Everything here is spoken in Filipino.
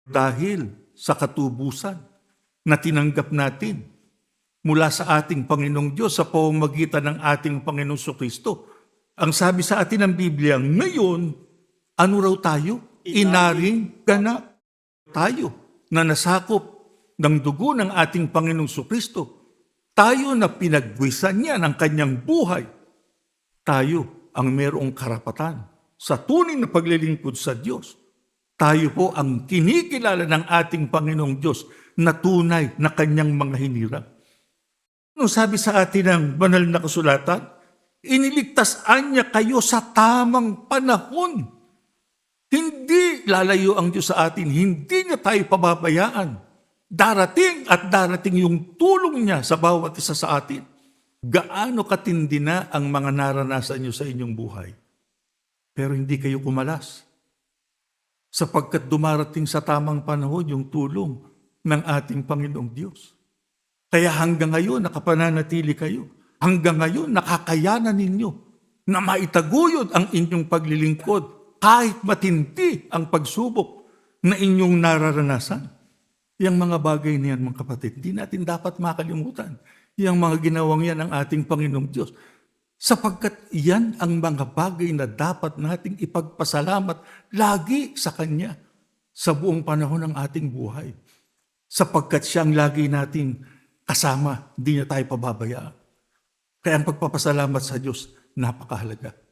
dahil sa katubusan na tinanggap natin mula sa ating Panginoong Diyos sa pamamagitan ng ating Panginoong Kristo. Ang sabi sa atin ng Biblia, ngayon, ano raw tayo? Inaring ganap. Tayo na nasakop ng dugo ng ating Panginoong Kristo. Tayo na pinagbuwisan niya ng kanyang buhay. Tayo ang mayroong karapatan sa tunay na paglilingkod sa Diyos. Tayo po ang kinikilala ng ating Panginoong Diyos na tunay na kanyang mga hinirang. Nung sabi sa atin ng banal na kasulatan, iniligtasan niya kayo sa tamang panahon. Hindi lalayo ang Diyos sa atin, hindi niya tayo pababayaan. Darating at darating yung tulong niya sa bawat isa sa atin. Gaano katindi na ang mga naranasan niyo sa inyong buhay. Pero hindi kayo kumalas. Sapagkat dumarating sa tamang panahon yung tulong ng ating Panginoong Diyos. Kaya hanggang ngayon nakapananatili kayo. Hanggang ngayon nakakayanan ninyo na maitaguyod ang inyong paglilingkod kahit matindi ang pagsubok na inyong nararanasan. Yang mga bagay na yan, mga kapatid, di natin dapat makalimutan. Yang mga ginawang yan ng ating Panginoong Diyos. Sapagkat yan ang mga bagay na dapat nating ipagpasalamat lagi sa Kanya sa buong panahon ng ating buhay. Sapagkat siya ang lagi nating kasama, di niya tayo pababayaan. Kaya ang pagpapasalamat sa Diyos, napakahalaga.